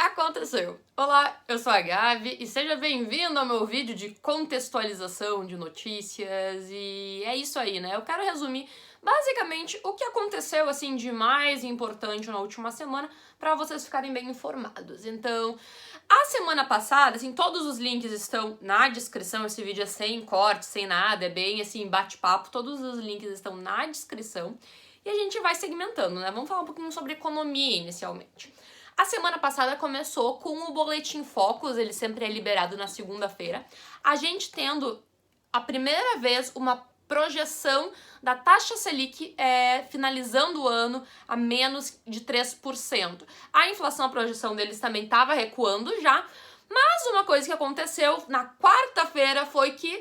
aconteceu? Olá, eu sou a Gabi e seja bem-vindo ao meu vídeo de contextualização de notícias. E é isso aí, né? Eu quero resumir basicamente o que aconteceu assim de mais importante na última semana para vocês ficarem bem informados. Então, a semana passada, assim, todos os links estão na descrição. Esse vídeo é sem corte, sem nada, é bem assim, bate-papo. Todos os links estão na descrição. E a gente vai segmentando, né? Vamos falar um pouquinho sobre economia inicialmente. A semana passada começou com o Boletim Focus, ele sempre é liberado na segunda-feira. A gente tendo a primeira vez uma projeção da taxa Selic finalizando o ano a menos de 3%. A inflação, a projeção deles também estava recuando já, mas uma coisa que aconteceu na quarta-feira foi que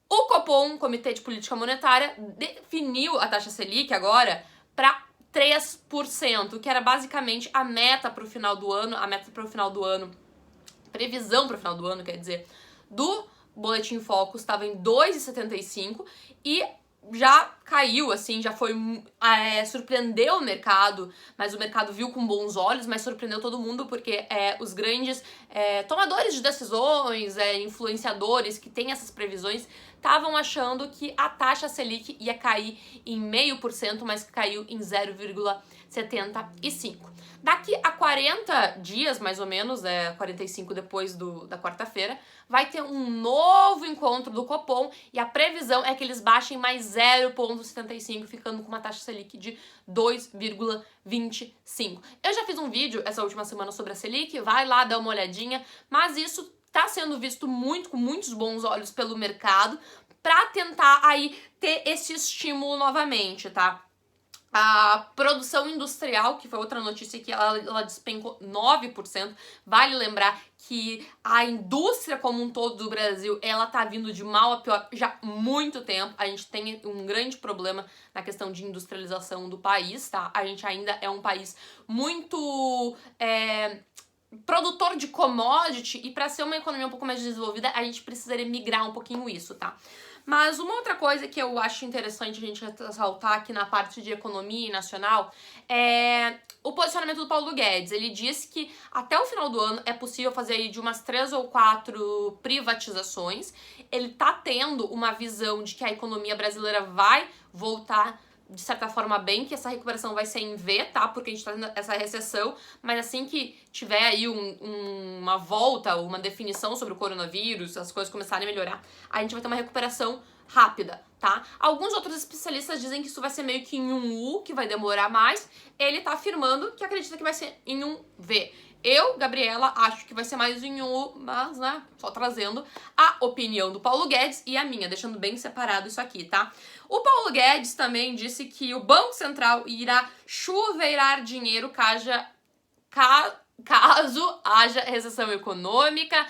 o Copom, Comitê de Política Monetária, definiu a taxa Selic agora para 3%, que era basicamente a meta para o final do ano, previsão para o final do ano, quer dizer, do Boletim Focus estava em 2,75 e já caiu, assim, já foi, surpreendeu o mercado, mas o mercado viu com bons olhos, mas surpreendeu todo mundo porque os grandes tomadores de decisões, influenciadores que têm essas previsões, estavam achando que a taxa Selic ia cair em 0,5%, mas caiu em 0,75%. Daqui a 40 dias, mais ou menos, 45 depois da quarta-feira, vai ter um novo encontro do Copom e a previsão é que eles baixem mais 0,75, ficando com uma taxa Selic de 2,25. Eu já fiz um vídeo essa última semana sobre a Selic, vai lá dar uma olhadinha, mas isso está sendo visto com muitos bons olhos pelo mercado para tentar aí ter esse estímulo novamente, tá? A produção industrial, que foi outra notícia que ela despencou 9%. Vale lembrar que a indústria como um todo do Brasil, ela tá vindo de mal a pior já há muito tempo. A gente tem um grande problema na questão de industrialização do país, tá? A gente ainda é um país muito produtor de commodity, e para ser uma economia um pouco mais desenvolvida, a gente precisaria migrar um pouquinho isso, tá? Mas uma outra coisa que eu acho interessante a gente ressaltar aqui na parte de economia nacional é o posicionamento do Paulo Guedes. Ele disse que até o final do ano é possível fazer aí de umas 3 ou 4 privatizações. Ele tá tendo uma visão de que a economia brasileira vai voltar de certa forma bem, que essa recuperação vai ser em V, tá? Porque a gente tá tendo essa recessão, mas assim que tiver aí uma volta, uma definição sobre o coronavírus, as coisas começarem a melhorar, a gente vai ter uma recuperação rápida, tá? Alguns outros especialistas dizem que isso vai ser meio que em um U, que vai demorar mais. Ele tá afirmando que acredita que vai ser em um V. Eu, Gabriela, acho que vai ser mais em um, mas, né, só trazendo a opinião do Paulo Guedes e a minha, deixando bem separado isso aqui, tá? O Paulo Guedes também disse que o Banco Central irá chuveirar dinheiro caso haja recessão econômica.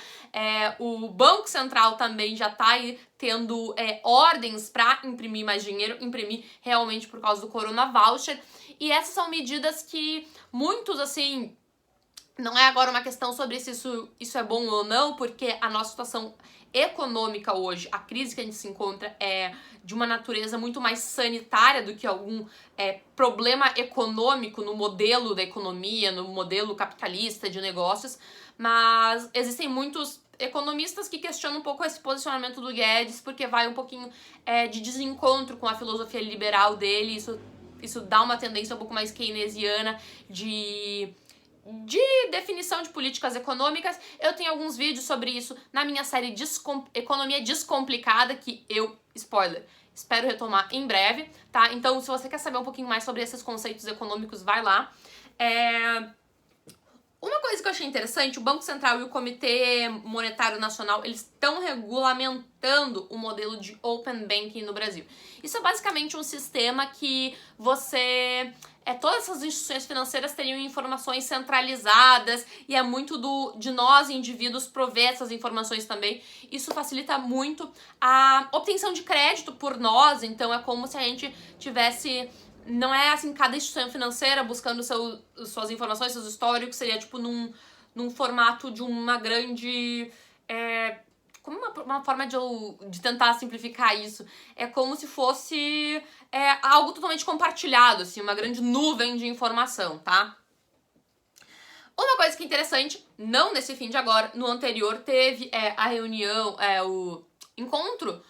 O Banco Central também já tá aí tendo ordens para imprimir mais dinheiro, imprimir realmente por causa do Corona Voucher. E essas são medidas que muitos, assim, não é agora uma questão sobre se isso é bom ou não, porque a nossa situação econômica hoje, a crise que a gente se encontra é de uma natureza muito mais sanitária do que algum problema econômico no modelo da economia, no modelo capitalista de negócios, mas existem muitos economistas que questionam um pouco esse posicionamento do Guedes, porque vai um pouquinho de desencontro com a filosofia liberal dele. Isso dá uma tendência um pouco mais keynesiana de definição de políticas econômicas. Eu tenho alguns vídeos sobre isso na minha série Economia Descomplicada, que spoiler, espero retomar em breve, tá? Então, se você quer saber um pouquinho mais sobre esses conceitos econômicos, vai lá. Uma coisa que eu achei interessante, o Banco Central e o Comitê Monetário Nacional, eles estão regulamentando o modelo de Open Banking no Brasil. Isso é basicamente um sistema que todas essas instituições financeiras teriam informações centralizadas e é muito de nós, indivíduos, prover essas informações também. Isso facilita muito a obtenção de crédito por nós, então é como se a gente tivesse... Não é assim, cada instituição financeira buscando suas informações, seus históricos, seria tipo num formato de uma grande... como uma forma de tentar simplificar isso. É como se fosse algo totalmente compartilhado, assim, uma grande nuvem de informação, tá? Uma coisa que é interessante, não nesse fim de agora, no anterior teve a reunião, o encontro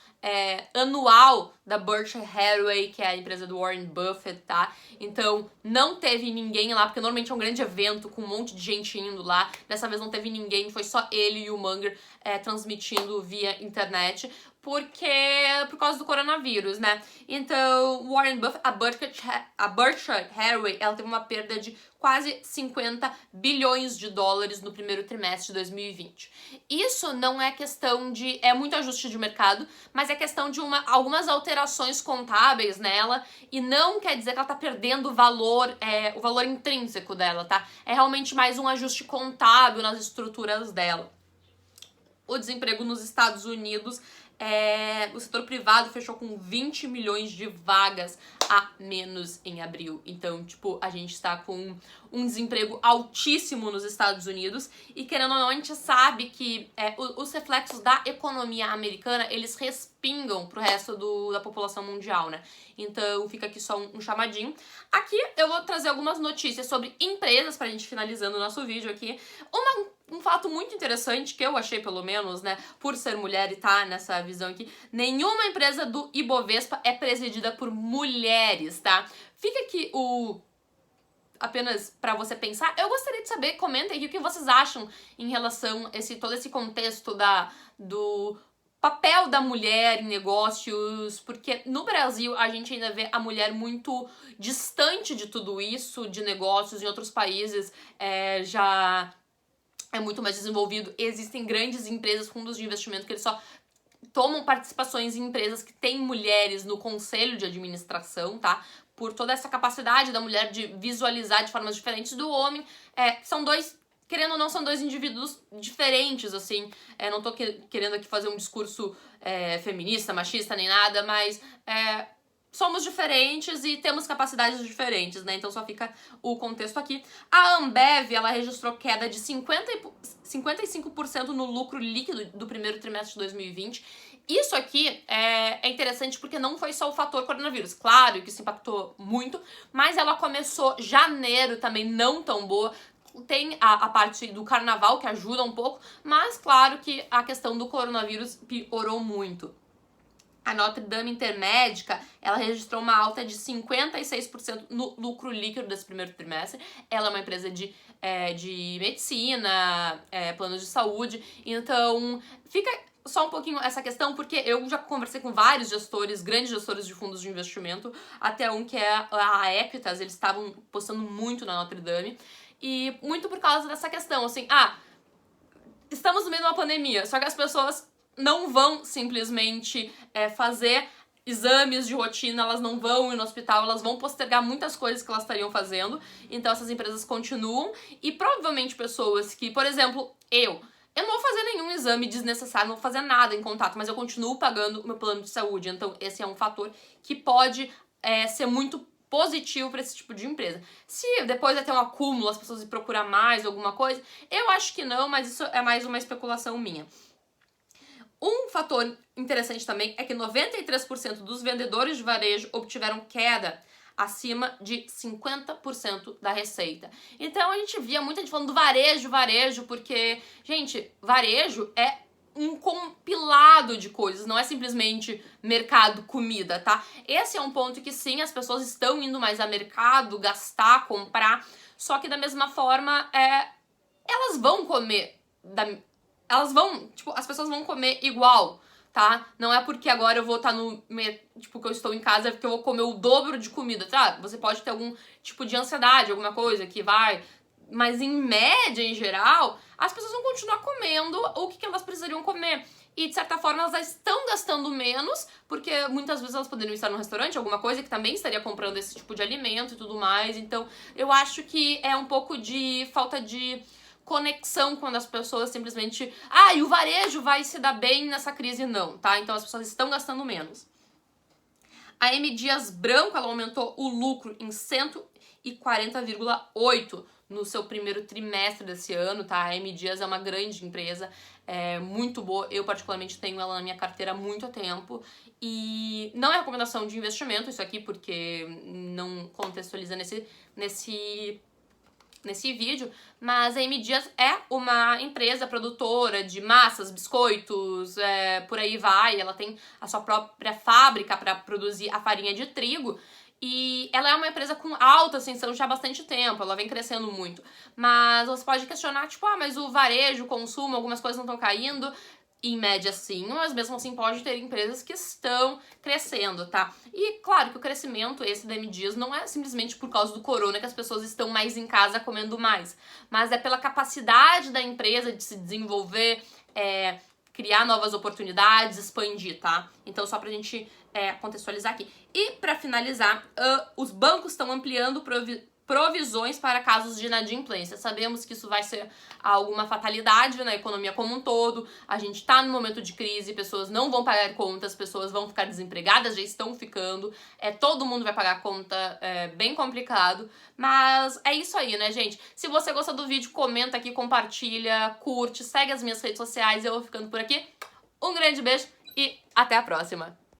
anual da Berkshire Hathaway, que é a empresa do Warren Buffett, tá? Então não teve ninguém lá, porque normalmente é um grande evento com um monte de gente indo lá. Dessa vez não teve ninguém, foi só ele e o Munger transmitindo via internet, porque por causa do coronavírus, né? Então, Warren Buffett, a Berkshire Hathaway, ela teve uma perda de quase 50 bilhões de dólares no primeiro trimestre de 2020. Isso não é questão de... é muito ajuste de mercado, mas é questão de algumas alterações contábeis nela, e não quer dizer que ela tá perdendo o valor intrínseco dela, tá? É realmente mais um ajuste contábil nas estruturas dela. O desemprego nos Estados Unidos, o setor privado fechou com 20 milhões de vagas a menos em abril. Então, tipo, a gente está com um desemprego altíssimo nos Estados Unidos, e querendo ou não, a gente sabe que os reflexos da economia americana, eles respingam pro resto da população mundial, né? Então, fica aqui só um chamadinho. Aqui eu vou trazer algumas notícias sobre empresas pra gente finalizando o nosso vídeo aqui. Um fato muito interessante, que eu achei pelo menos, né, por ser mulher e tá nessa visão aqui, nenhuma empresa do Ibovespa é presidida por mulheres, tá? Fica aqui apenas pra você pensar. Eu gostaria de saber, comentem aqui o que vocês acham em relação a todo esse contexto do papel da mulher em negócios, porque no Brasil a gente ainda vê a mulher muito distante de tudo isso, de negócios. Em outros países já é muito mais desenvolvido. Existem grandes empresas, fundos de investimento, que eles só tomam participações em empresas que têm mulheres no conselho de administração, tá? Por toda essa capacidade da mulher de visualizar de formas diferentes do homem. São dois, querendo ou não, são dois indivíduos diferentes, assim. Não tô querendo aqui fazer um discurso feminista, machista, nem nada, mas somos diferentes e temos capacidades diferentes, né? Então só fica o contexto aqui. A Ambev, ela registrou queda de 55% no lucro líquido do primeiro trimestre de 2020. Isso aqui é interessante porque não foi só o fator coronavírus. Claro que isso impactou muito, mas ela começou janeiro também não tão boa. Tem a parte do carnaval que ajuda um pouco, mas claro que a questão do coronavírus piorou muito. A Notre Dame Intermédica, ela registrou uma alta de 56% no lucro líquido desse primeiro trimestre. Ela é uma empresa de medicina, planos de saúde. Então, fica só um pouquinho essa questão, porque eu já conversei com vários gestores, grandes gestores de fundos de investimento, até um que é a Equitas, eles estavam postando muito na Notre Dame. E muito por causa dessa questão, assim, estamos no meio de uma pandemia, só que as pessoas não vão simplesmente fazer exames de rotina, elas não vão ir no hospital, elas vão postergar muitas coisas que elas estariam fazendo. Então essas empresas continuam, e provavelmente pessoas que, por exemplo, eu não vou fazer nenhum exame desnecessário, não vou fazer nada em contato, mas eu continuo pagando o meu plano de saúde. Então esse é um fator que pode ser muito positivo para esse tipo de empresa. Se depois vai ter um acúmulo, as pessoas vão procurar mais alguma coisa, eu acho que não, mas isso é mais uma especulação minha. Um fator interessante também é que 93% dos vendedores de varejo obtiveram queda acima de 50% da receita. Então a gente via muita gente falando do varejo, porque, gente, varejo é um compilado de coisas, não é simplesmente mercado, comida, tá? Esse é um ponto que sim, as pessoas estão indo mais a mercado, gastar, comprar, só que da mesma forma, elas vão comer as pessoas vão comer igual, tá? Não é porque agora eu vou estar que eu estou em casa, é porque eu vou comer o dobro de comida, tá? Você pode ter algum tipo de ansiedade, alguma coisa que vai... Mas em média, em geral, as pessoas vão continuar comendo o que elas precisariam comer. E, de certa forma, elas já estão gastando menos, porque muitas vezes elas poderiam estar num restaurante, alguma coisa que também estaria comprando esse tipo de alimento e tudo mais. Então, eu acho que é um pouco de falta de conexão quando as pessoas simplesmente... e o varejo vai se dar bem nessa crise, não, tá? Então as pessoas estão gastando menos. A M. Dias Branco, ela aumentou o lucro em 140,8% no seu primeiro trimestre desse ano, tá? A M. Dias é uma grande empresa, muito boa. Eu, particularmente, tenho ela na minha carteira há muito tempo. E não é recomendação de investimento isso aqui, porque não contextualiza nesse nesse vídeo, mas a M. Dias é uma empresa produtora de massas, biscoitos, por aí vai. Ela tem a sua própria fábrica para produzir a farinha de trigo. E ela é uma empresa com alta ascensão já há bastante tempo, ela vem crescendo muito. Mas você pode questionar, tipo, mas o varejo, o consumo, algumas coisas não estão caindo. Em média, sim, mas mesmo assim pode ter empresas que estão crescendo, tá? E claro que o crescimento esse da M. Dias não é simplesmente por causa do corona que as pessoas estão mais em casa comendo mais, mas é pela capacidade da empresa de se desenvolver, criar novas oportunidades, expandir, tá? Então só pra gente contextualizar aqui. E pra finalizar, os bancos estão ampliando provisões para casos de inadimplência. Sabemos que isso vai ser alguma fatalidade na economia como um todo. A gente está no momento de crise, pessoas não vão pagar contas, pessoas vão ficar desempregadas, já estão ficando. Todo mundo vai pagar conta, é bem complicado. Mas é isso aí, né, gente? Se você gostou do vídeo, comenta aqui, compartilha, curte, segue as minhas redes sociais. Eu vou ficando por aqui. Um grande beijo e até a próxima!